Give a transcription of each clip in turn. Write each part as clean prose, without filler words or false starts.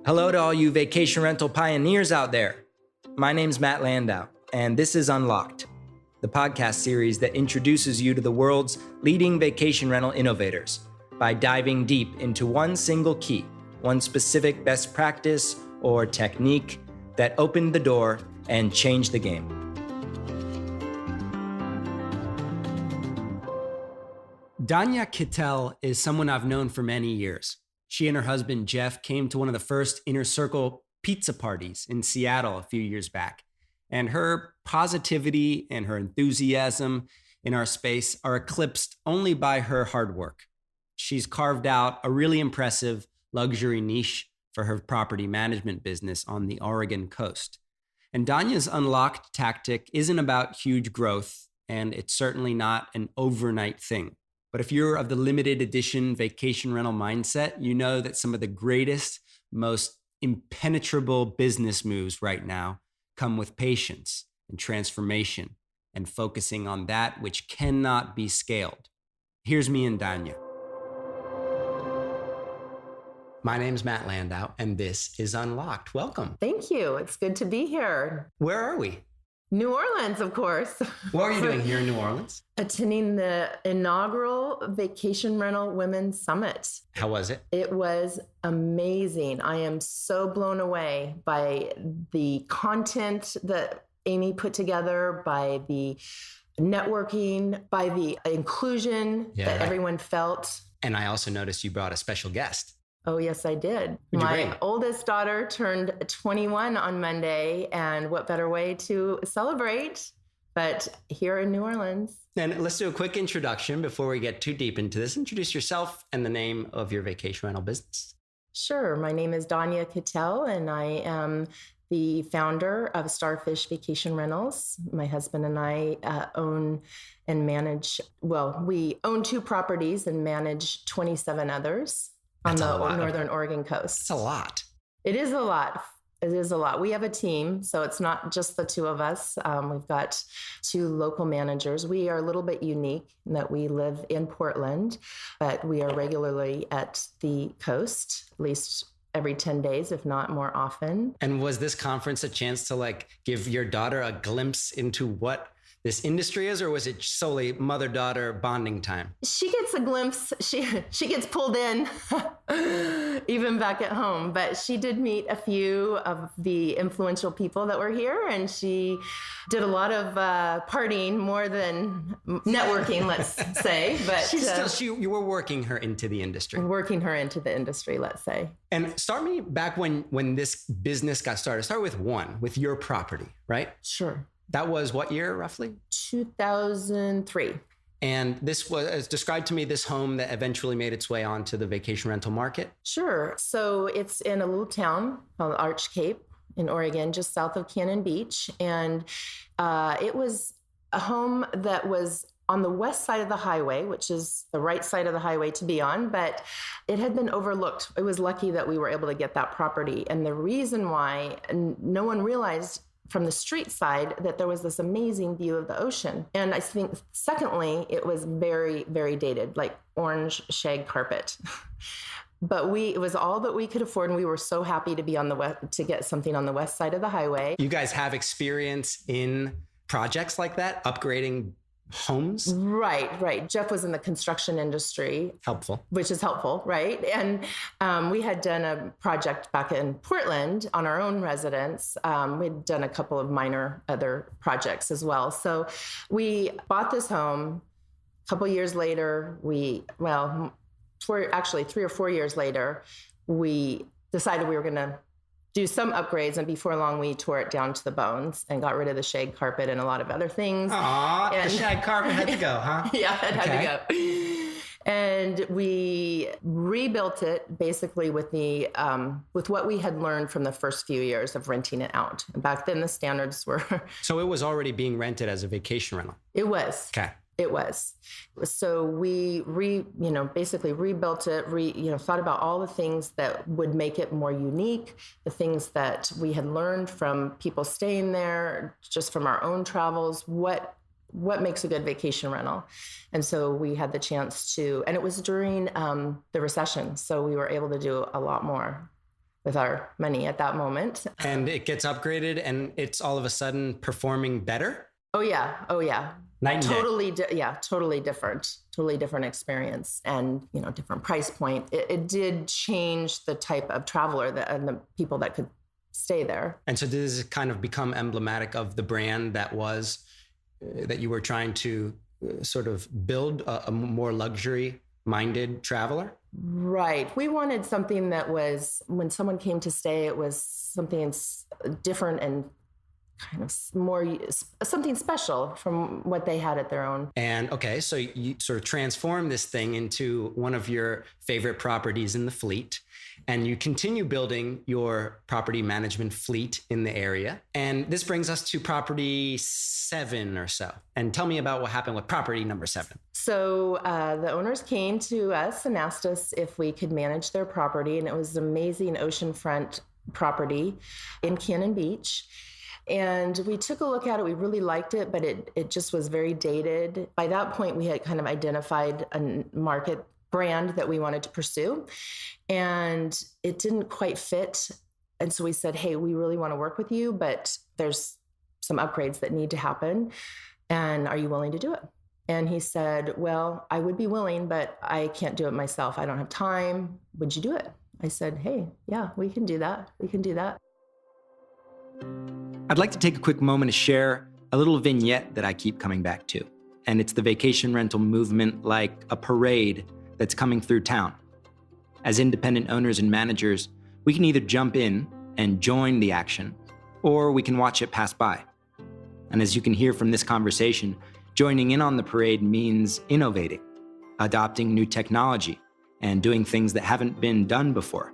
Hello to all you vacation rental pioneers out there. My name's Matt Landau, and this is Unlocked, the podcast series that introduces you to the world's leading vacation rental innovators by diving deep into one single key, one specific best practice or technique that opened the door and changed the game. Danna Kittell is someone I've known for many years. She and her husband, Jeff, came to one of the first Inner Circle pizza parties in Seattle a few years back. And her positivity and her enthusiasm in our space are eclipsed only by her hard work. She's carved out a really impressive luxury niche for her property management business on the Oregon coast. And Danna's Unlocked tactic isn't about huge growth, and it's certainly not an overnight thing. But if you're of the limited edition vacation rental mindset, you know that some of the greatest, most impenetrable business moves right now come with patience and transformation and focusing on that which cannot be scaled. Here's me and Danna. My name's Matt Landau, and this is Unlocked. Welcome. Thank you. It's good to be here. Where are we? New Orleans, of course. What are you doing here in New Orleans? Attending the inaugural Vacation Rental Women's Summit. How was it? It was amazing. I am so blown away by the content that Amy put together, by the networking, by the inclusion that everyone felt. And I also noticed you brought a special guest. Oh, yes, I did. Who'd you bring? My oldest daughter turned 21 on Monday, and what better way to celebrate but here in New Orleans. And let's do a quick introduction before we get too deep into this. Introduce yourself and the name of your vacation rental business. Sure. My name is Danna Kittell, and I am the founder of Starfish Vacation Rentals. My husband and I own and manage, we own 2 properties and manage 27 others. That's on the northern Oregon coast. That's a lot. It is a lot. It is a lot. We have a team, so it's not just the 2 of us. We've got 2 local managers. We are a little bit unique in that we live in Portland, but we are regularly at the coast, at least every 10 days, if not more often. And was this conference a chance to give your daughter a glimpse into what this industry is, or was it solely mother-daughter bonding time? She gets a glimpse. She gets pulled in, even back at home. But she did meet a few of the influential people that were here, and she did a lot of partying more than networking, let's say. But you were working her into the industry. Working her into the industry, let's say. And start me back when this business got started. Start with your property, right? Sure. That was what year, roughly? 2003. And this was, described to me, this home that eventually made its way onto the vacation rental market. Sure. So it's in a little town called Arch Cape in Oregon, just south of Cannon Beach. And it was a home that was on the west side of the highway, which is the right side of the highway to be on, but it had been overlooked. It was lucky that we were able to get that property. And the reason why no one realized from the street side that there was this amazing view of the ocean. And I think, secondly, it was very, very dated, like orange shag carpet. But it was all that we could afford, and we were so happy to be on the to get something on the west side of the highway. You guys have experience in projects like that, upgrading homes? Right. Jeff was in the construction industry. Helpful. Which is helpful, right? And we had done a project back in Portland on our own residence. We'd done a couple of minor other projects as well. So we bought this home. A couple years later, 3 or 4 years later, we decided we were going to do some upgrades, and before long we tore it down to the bones and got rid of the shag carpet and a lot of other things. The shag carpet had to go, huh? Yeah, it had to go. And we rebuilt it basically with what we had learned from the first few years of renting it out. Back then the standards were... So it was already being rented as a vacation rental? It was. Okay. It was. So we basically rebuilt it, thought about all the things that would make it more unique, the things that we had learned from people staying there, just from our own travels, what makes a good vacation rental. And so we had the chance to, and it was during the recession, so we were able to do a lot more. with our money at that moment. And it gets upgraded and it's all of a sudden performing better? Oh yeah. Night and day. Totally different experience, and different price point. It did change the type of traveler and the people that could stay there. And so does it kind of become emblematic of the brand that you were trying to sort of build a more luxury minded traveler? Right. We wanted something that was, when someone came to stay, it was something different and kind of more something special from what they had at their own. And okay, so you sort of transform this thing into one of your favorite properties in the fleet, and you continue building your property management fleet in the area. And this brings us to property 7 or so. And tell me about what happened with property number 7. So the owners came to us and asked us if we could manage their property, and it was an amazing oceanfront property in Cannon Beach. And we took a look at it. We really liked it, but it just was very dated. By that point, we had kind of identified a market brand that we wanted to pursue, and it didn't quite fit. And so we said, hey, we really want to work with you, but there's some upgrades that need to happen. And are you willing to do it? And he said, well, I would be willing, but I can't do it myself. I don't have time. Would you do it? I said, hey, yeah, we can do that. We can do that. I'd like to take a quick moment to share a little vignette that I keep coming back to. And it's the vacation rental movement like a parade that's coming through town. As independent owners and managers, we can either jump in and join the action, or we can watch it pass by. And as you can hear from this conversation, joining in on the parade means innovating, adopting new technology, and doing things that haven't been done before.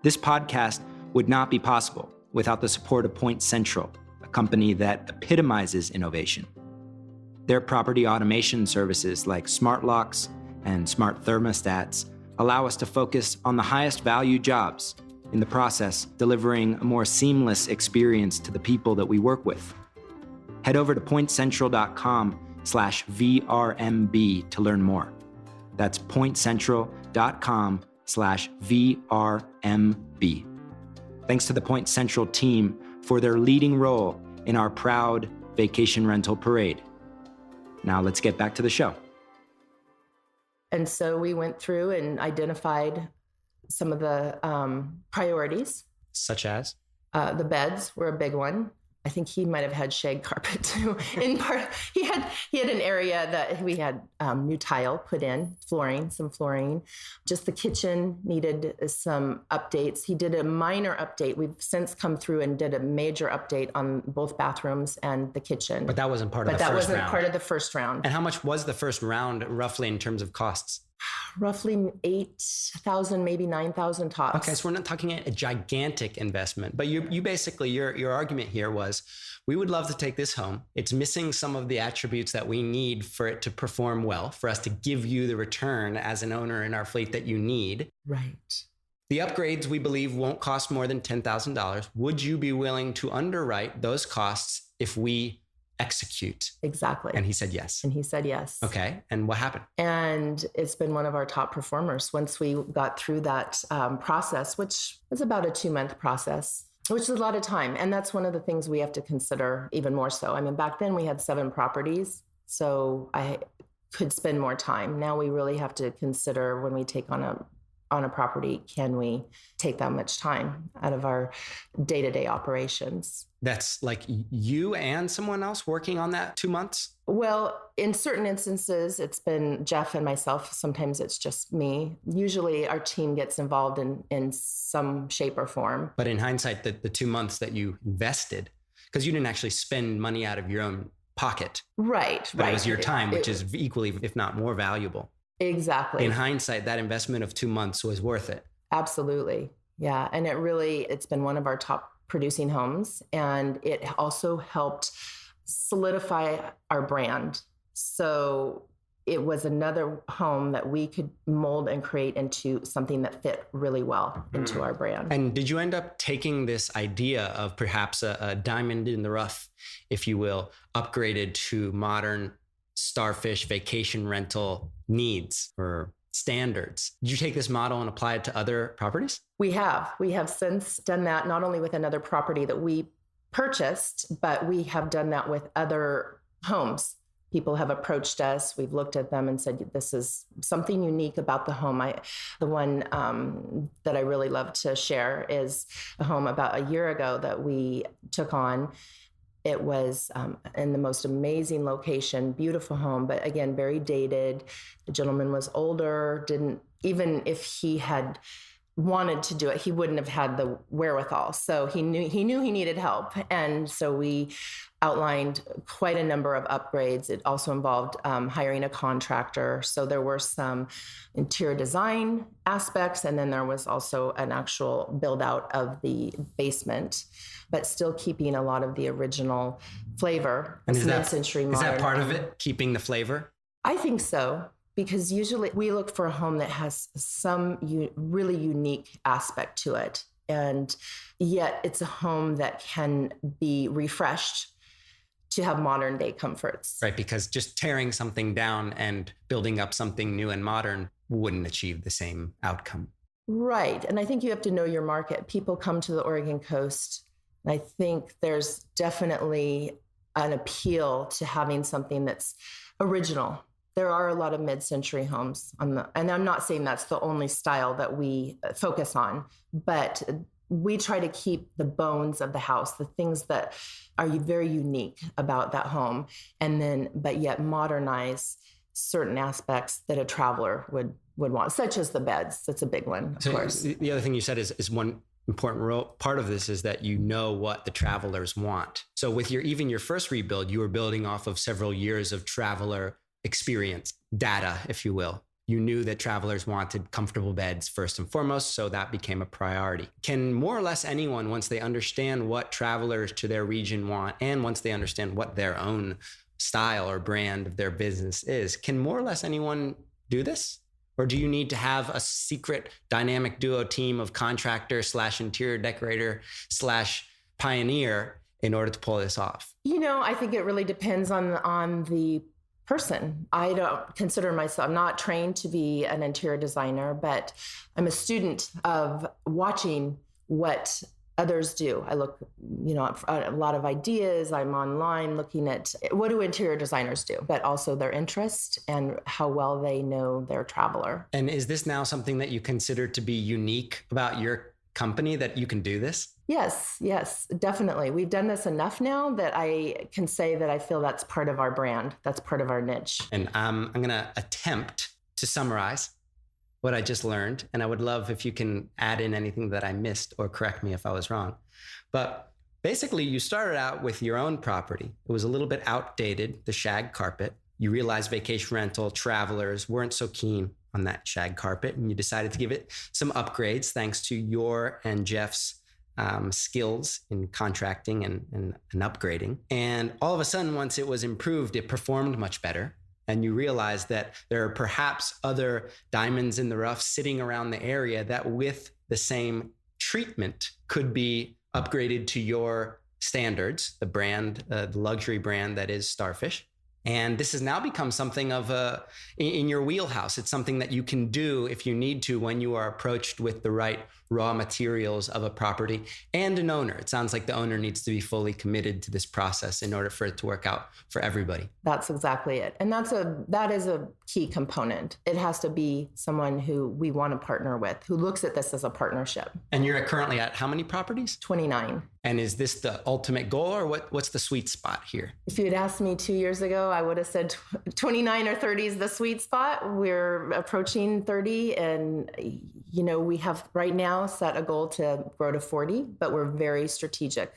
This podcast would not be possible without the support of Point Central, a company that epitomizes innovation. Their property automation services like smart locks and smart thermostats allow us to focus on the highest value jobs, in the process delivering a more seamless experience to the people that we work with. Head over to pointcentral.com/VRMB to learn more. That's pointcentral.com/VRMB. Thanks to the Point Central team for their leading role in our proud vacation rental parade. Now let's get back to the show. And so we went through and identified some of the priorities. Such as? The beds were a big one. I think he might have had shag carpet too. In part, he had an area that we had new tile put in, some flooring. Just the kitchen needed some updates. He did a minor update. We've since come through and did a major update on both bathrooms and the kitchen. But that wasn't part of the first round. But that wasn't part of the first round. And how much was the first round roughly in terms of costs? Roughly 8,000, maybe 9,000 tops. Okay, so we're not talking a gigantic investment, but you basically, your argument here was, we would love to take this home. It's missing some of the attributes that we need for it to perform well, for us to give you the return as an owner in our fleet that you need. Right. The upgrades, we believe, won't cost more than $10,000. Would you be willing to underwrite those costs if we execute? Exactly. And he said yes. Okay. And what happened? And it's been one of our top performers once we got through that process, which was about a 2-month process, which is a lot of time. And that's one of the things we have to consider even more so. I mean, back then we had 7 properties, so I could spend more time. Now we really have to consider, when we take on a property, can we take that much time out of our day-to-day operations? That's like you and someone else working on that 2 months? Well, in certain instances, it's been Jeff and myself. Sometimes it's just me. Usually our team gets involved in some shape or form. But in hindsight, the 2 months that you invested, because you didn't actually spend money out of your own pocket. Right. But it was your time, which is equally, if not more valuable. Exactly. In hindsight, that investment of 2 months was worth it. Absolutely. Yeah. And it's been one of our top producing homes. And it also helped solidify our brand. So it was another home that we could mold and create into something that fit really well into our brand. And did you end up taking this idea of perhaps a diamond in the rough, if you will, upgraded to modern Starfish vacation rental needs or standards. Did you take this model and apply it to other properties? We have. We have since done that, not only with another property that we purchased, but we have done that with other homes. People have approached us. We've looked at them and said, this is something unique about the home. The one that I really love to share is a home about a year ago that we took on. It was in the most amazing location, beautiful home, but again, very dated. The gentleman was older, even if he had wanted to do it, he wouldn't have had the wherewithal. So he knew he needed help. And so we outlined quite a number of upgrades. It also involved hiring a contractor. So there were some interior design aspects, and then there was also an actual build out of the basement, but still keeping a lot of the original flavor. And is mid-century that part of home. it, keeping the flavor? I think so. Because usually we look for a home that has some really unique aspect to it. And yet it's a home that can be refreshed to have modern day comforts. Right, because just tearing something down and building up something new and modern wouldn't achieve the same outcome. Right. And I think you have to know your market. People come to the Oregon coast. And I think there's definitely an appeal to having something that's original. There are a lot of mid-century homes and I'm not saying that's the only style that we focus on, but we try to keep the bones of the house, the things that are very unique about that home, but yet modernize certain aspects that a traveler would want, such as the beds. That's a big one, of course. The other thing you said is one important part of this is that you know what the travelers want. So with your first rebuild, you were building off of several years of traveler experience data, if you will. You knew that travelers wanted comfortable beds first and foremost, so that became a priority. Can more or less anyone, once they understand what travelers to their region want, and once they understand what their own style or brand of their business is, can more or less anyone do this? Or do you need to have a secret dynamic duo team of contractor / interior decorator / pioneer in order to pull this off? I think it really depends on the person. I don't consider myself, I'm not trained to be an interior designer, but I'm a student of watching what others do. I look, at a lot of ideas. I'm online looking at what do interior designers do, but also their interest and how well they know their traveler. And is this now something that you consider to be unique about your company, that you can do this? Yes, definitely. We've done this enough now that I can say that I feel that's part of our brand. That's part of our niche. And I'm going to attempt to summarize what I just learned. And I would love if you can add in anything that I missed or correct me if I was wrong. But basically, you started out with your own property. It was a little bit outdated, the shag carpet. You realized vacation rental travelers weren't so keen on that shag carpet, and you decided to give it some upgrades thanks to your and Jeff's skills in contracting and upgrading. And all of a sudden, once it was improved, it performed much better. And you realize that there are perhaps other diamonds in the rough sitting around the area that with the same treatment could be upgraded to your standards, the brand, the luxury brand that is Starfish. And this has now become something of in your wheelhouse. It's something that you can do if you need to when you are approached with the right raw materials of a property and an owner. It sounds like the owner needs to be fully committed to this process in order for it to work out for everybody. That's exactly it. And that is a key component. It has to be someone who we want to partner with, who looks at this as a partnership. And you're currently at how many properties? 29. And is this the ultimate goal, or what's the sweet spot here? If you had asked me 2 years ago, I would have said 29 or 30 is the sweet spot. We're approaching 30, and we have right now set a goal to grow to 40, but we're very strategic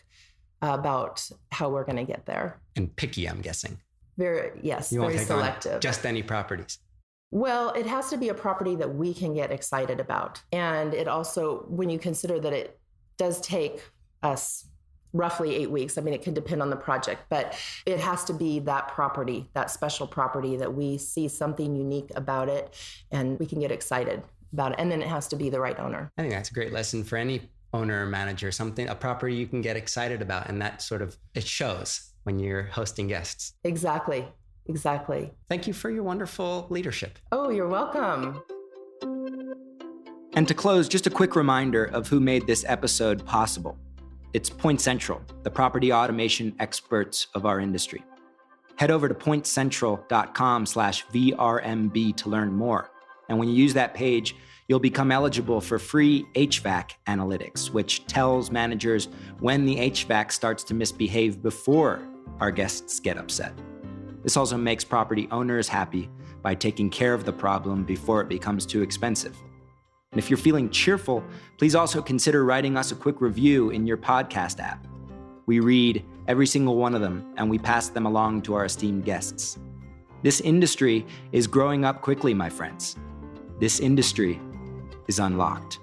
about how we're going to get there. And picky, I'm guessing. Very selective. Just any properties. Well, it has to be a property that we can get excited about. And it also, when you consider that it does take us roughly 8 weeks. I mean, it can depend on the project, but it has to be that property, that special property that we see something unique about it and we can get excited about it. And then it has to be the right owner. I think that's a great lesson for any owner or manager, a property you can get excited about. And that it shows when you're hosting guests. Exactly. Thank you for your wonderful leadership. Oh, you're welcome. And to close, just a quick reminder of who made this episode possible. It's Point Central, the property automation experts of our industry. Head over to pointcentral.com/VRMB to learn more. And when you use that page, you'll become eligible for free HVAC analytics, which tells managers when the HVAC starts to misbehave before our guests get upset. This also makes property owners happy by taking care of the problem before it becomes too expensive. And if you're feeling cheerful, please also consider writing us a quick review in your podcast app. We read every single one of them, and we pass them along to our esteemed guests. This industry is growing up quickly, my friends. This industry is unlocked.